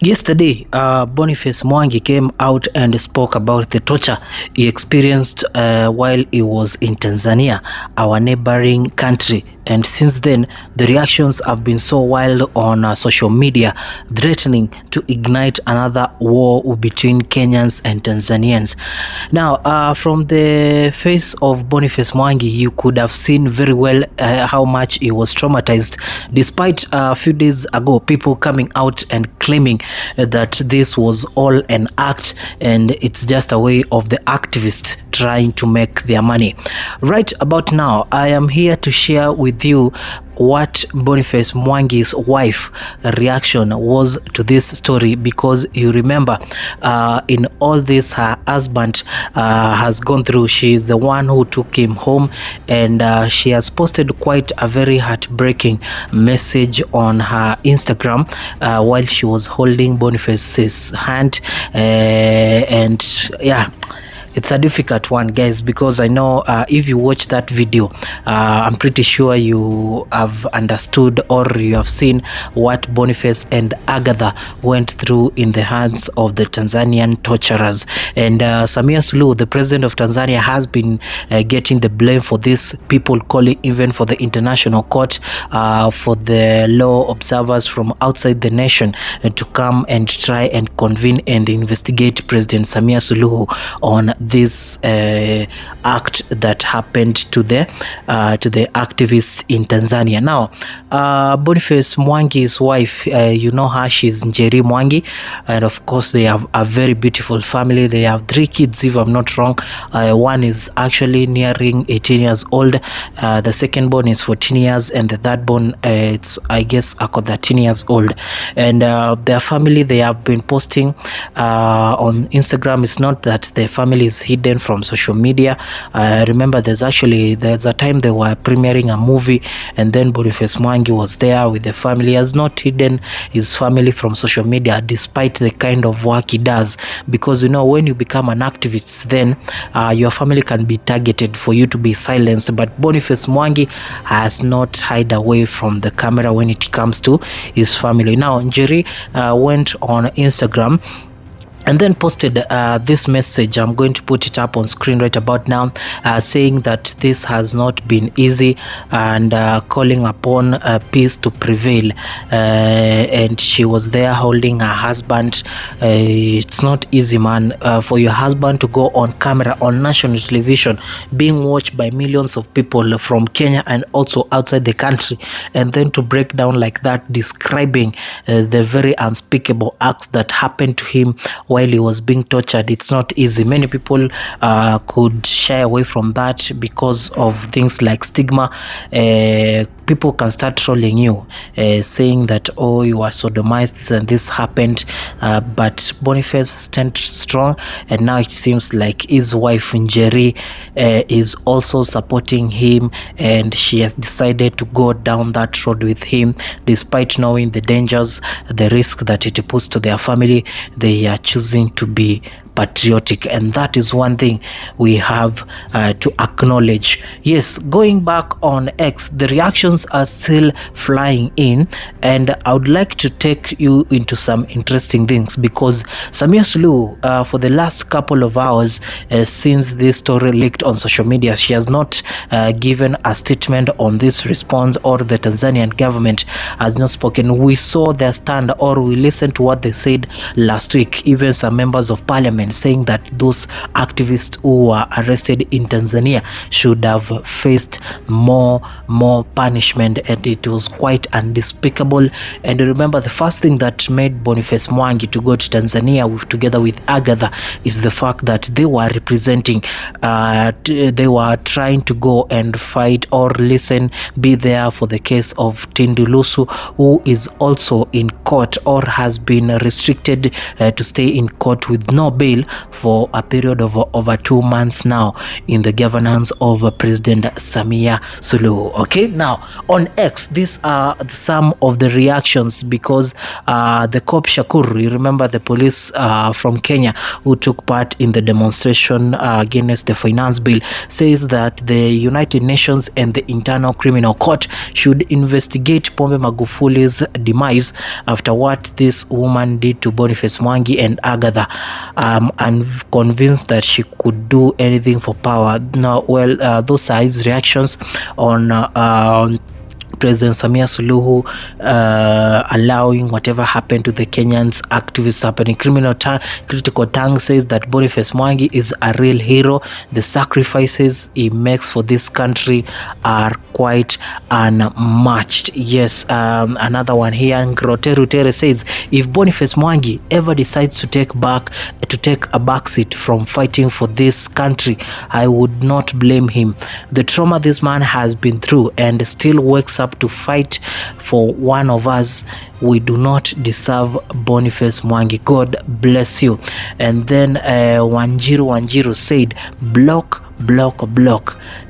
Yesterday, Boniface Mwangi came out and spoke about the torture he experienced while he was in Tanzania, our neighboring country. And since then, the reactions have been so wild on social media, threatening to ignite another war between Kenyans and Tanzanians. Now, from the face of Boniface Mwangi, you could have seen very well how much he was traumatized, despite a few days ago, people coming out and claiming that this was all an act and it's just a way of the activists trying to make their money. Right about now, I am here to share with you what Boniface Mwangi's wife reaction was to this story, because you remember in all this her husband has gone through. She is the one who took him home, and she has posted quite a very heartbreaking message on her Instagram while she was holding Boniface's hand, and yeah, it's a difficult one, guys, because I know if you watch that video, I'm pretty sure you have understood or you have seen what Boniface and Agatha went through in the hands of the Tanzanian torturers. And Samia Suluhu, the president of Tanzania, has been getting the blame for this. People calling even for the international court, for the law observers from outside the nation to come and try and convene and investigate President Samia Suluhu on this act that happened to the activists in Tanzania. Now, Boniface Mwangi's wife, you know her, she's Njeri Mwangi, and of course they have a very beautiful family. They have 3 kids, if I'm not wrong. One is actually nearing 18 years old, the second born is 14 years, and the third born, it's I guess 13 years old. And their family, they have been posting on Instagram. It's not that the family is hidden from social media. Remember, there's a time they were premiering a movie, and then Boniface Mwangi was there with the family. He has not hidden his family from social media, despite the kind of work he does, because you know, when you become an activist, then your family can be targeted for you to be silenced. But Boniface Mwangi has not hide away from the camera when it comes to his family. Now, Njeri went on Instagram and then posted this message. I'm going to put it up on screen right about now, saying that this has not been easy, and calling upon peace to prevail. And she was there holding her husband. It's not easy, man, for your husband to go on camera on national television, being watched by millions of people from Kenya and also outside the country, and then to break down like that, describing the very unspeakable acts that happened to him while he was being tortured. It's not easy. Many people could shy away from that because of things like stigma. People can start trolling you, saying that, oh, you are sodomized and this happened, but Boniface stand strong, and now it seems like his wife Njeri is also supporting him, and she has decided to go down that road with him, despite knowing the dangers, the risk that it puts to their family. They are choosing to be patriotic, and that is one thing we have to acknowledge. Yes, going back on X, the reactions are still flying in, and I would like to take you into some interesting things, because Samia Suluhu, for the last couple of hours since this story leaked on social media, she has not given a statement on this response, or the Tanzanian government has not spoken. We saw their stand, or we listened to what they said last week, even some members of parliament saying that those activists who were arrested in Tanzania should have faced more punishment, and it was quite unspeakable. And remember, the first thing that made Boniface Mwangi to go to Tanzania together with Agatha is the fact that they were representing, they were trying to go and fight or listen, be there for the case of Tindulusu, who is also in court or has been restricted to stay in court with no bail for a period of over 2 months now in the governance of President Samia Suluhu. Okay, now on X, these are some of the reactions, because the cop Shakur, you remember the police from Kenya who took part in the demonstration against the finance bill, says that the United Nations and the Internal Criminal Court should investigate Pombe Magufuli's demise after what this woman did to Boniface Mwangi and Agatha, and convinced that she could do anything for power. Now, well, those are his reactions on President Samia Suluhu allowing whatever happened to the Kenyans activists happening. Critical tongue says that Boniface Mwangi is a real hero. The sacrifices he makes for this country are quite unmatched. Yes, another one here, Grote Rutere says, if Boniface Mwangi ever decides to take a backseat from fighting for this country, I would not blame him. The trauma this man has been through and still wakes up to fight for one of us. We do not deserve Boniface Mwangi. God bless you. And then Wanjiru said, block.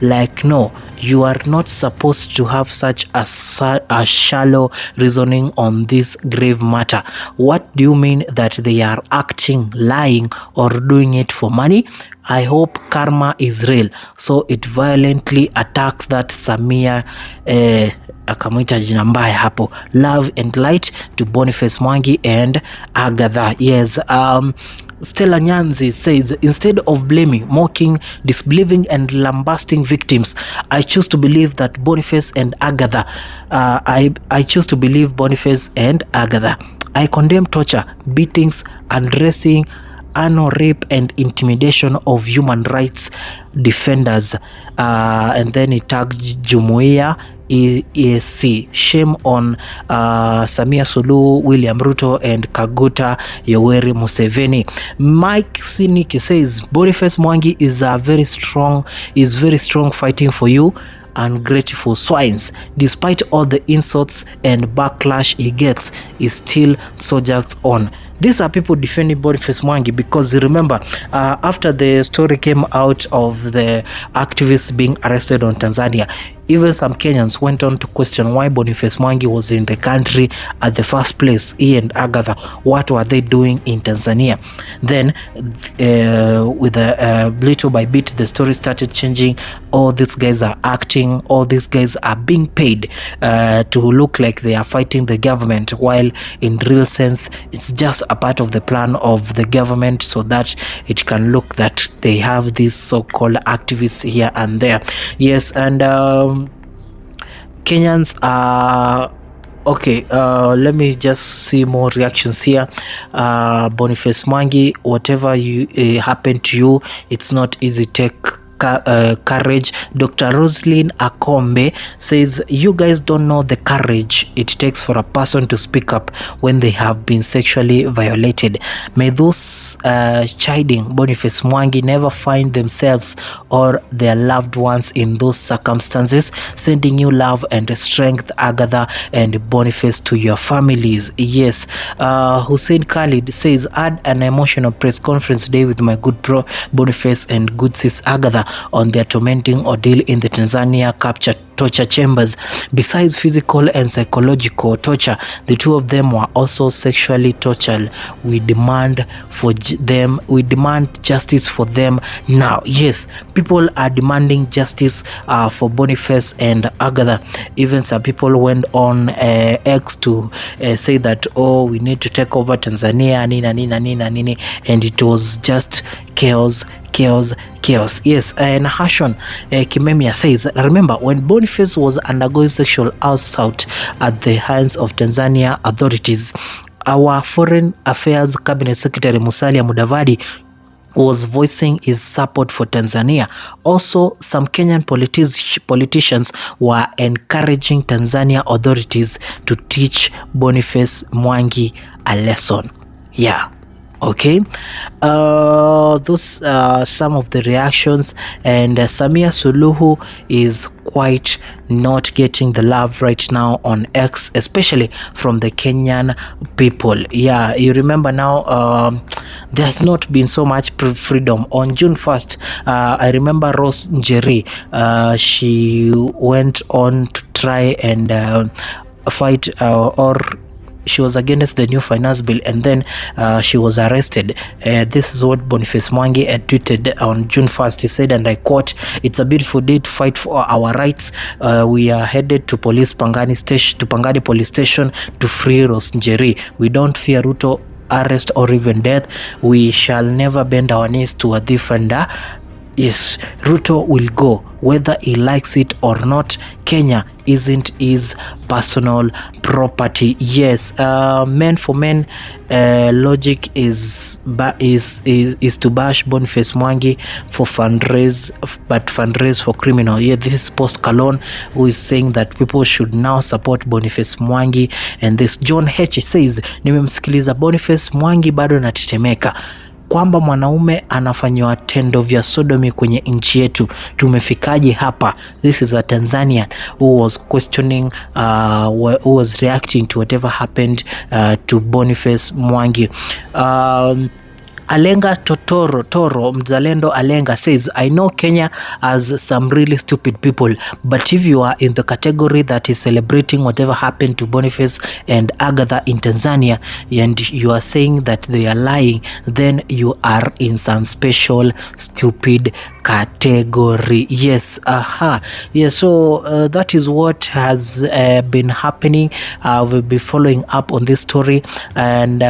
Like, no, you are not supposed to have such a shallow reasoning on this grave matter. What do you mean that they are acting, lying, or doing it for money? I hope karma is real, so it violently attacks that Samia akamwita jina mbaya hapo. Love and light to Boniface Mwangi and Agatha. Yes, Stella Nyanzi says, instead of blaming, mocking, disbelieving and lambasting victims, I choose to believe that Boniface and Agatha. I choose to believe Boniface and Agatha. I condemn torture, beatings, undressing, anal rape and intimidation of human rights defenders. And then he tagged Jumuiya EAC. Shame on Samia Suluhu, William Ruto and Kaguta Yoweri Museveni. Mike Siniki says, Boniface Mwangi is very strong fighting for you. Ungrateful swines. Despite all the insults and backlash he gets, he still soldiers on. These are people defending Boniface Mwangi because remember, after the story came out of the activists being arrested on Tanzania, even some Kenyans went on to question why Boniface Mwangi was in the country at the first place. He and Agatha, what were they doing in Tanzania? Then, with little by bit, the story started changing. All these guys are acting, all these guys are being paid to look like they are fighting the government, while in real sense, it's just a part of the plan of the government so that it can look that they have these so-called activists here and there. Yes, and Kenyans are okay. Let me just see more reactions here. Boniface Mwangi, whatever happened to you, it's not easy. Take courage. Dr. Roslyn Akombe says, you guys don't know the courage it takes for a person to speak up when they have been sexually violated. May those chiding Boniface Mwangi never find themselves or their loved ones in those circumstances. Sending you love and strength, Agatha and Boniface, to your families. Yes. Hussein Khalid says, had an emotional press conference today with my good bro Boniface and good sis Agatha on their tormenting ordeal in the Tanzania capture torture chambers. Besides physical and psychological torture, the two of them were also sexually tortured. We demand justice for them now. Yes, people are demanding justice for Boniface and Agatha. Even some people went on X to say that, oh, we need to take over Tanzania, nini, and it was just chaos. Yes, and Hashon Kimemia says, remember when Boniface was undergoing sexual assault at the hands of Tanzania authorities, our Foreign Affairs Cabinet Secretary Musalia Mudavadi was voicing his support for Tanzania. Also, some Kenyan politicians were encouraging Tanzania authorities to teach Boniface Mwangi a lesson. Yeah. Okay, those are some of the reactions, and Samia Suluhu is quite not getting the love right now on X, especially from the Kenyan people. Yeah, you remember now there's not been so much freedom. On June 1st, I remember Rose Njeri, she went on to try and fight or she was against the new finance bill, and then she was arrested. This is what Boniface Mwangi had tweeted on June 1st. He said, and I quote, "It's a beautiful day to fight for our rights. We are headed to Pangani police station to free Rose Njeri. We don't fear Ruto arrest or even death. We shall never bend our knees to a defender. Yes, Ruto will go, whether he likes it or not. Kenya isn't his personal property." Yes, men for men logic is to bash Boniface Mwangi for fundraise for criminal. Yeah, this is Post Kalon, who is saying that people should now support Boniface Mwangi. And this John H says, nimemsikiliza Boniface Mwangi bado natetemeka kwamba mwanaume anafanywa tendo vya sodomi kwenye nchi yetu. Tumefikaje hapa? This is a Tanzanian who was questioning, who was reacting to whatever happened to Boniface Mwangi. Alenga Toro Mzalendo Alenga says, I know Kenya has some really stupid people, but if you are in the category that is celebrating whatever happened to Boniface and Agatha in Tanzania, and you are saying that they are lying, then you are in some special stupid category. Yes, yeah, so that is what has been happening. We'll be following up on this story. And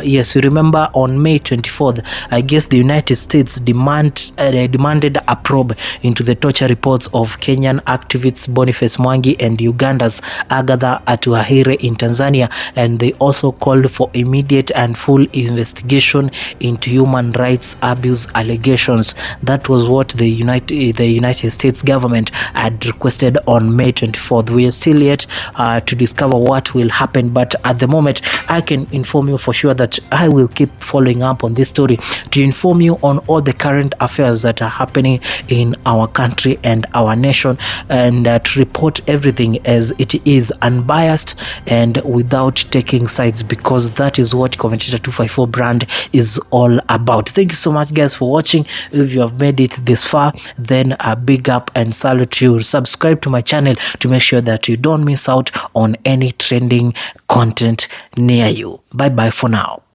yes, you remember on May 24th, I guess the United States demanded a probe into the torture reports of Kenyan activists Boniface Mwangi and Uganda's Agatha Atuhaire in Tanzania, and they also called for immediate and full investigation into human rights abuse allegations. That was what the United States government had requested on May 24th. We are still yet to discover what will happen, but at the moment I can inform you for sure that I will keep following up on this story to inform you on all the current affairs that are happening in our country and our nation, and to report everything as it is, unbiased and without taking sides, because that is what Commentator 254 brand is all about. Thank you so much, guys, for watching. If you have made it this far, then a big up and salute you. Subscribe to my channel to make sure that you don't miss out on any trending content near you. Bye bye for now.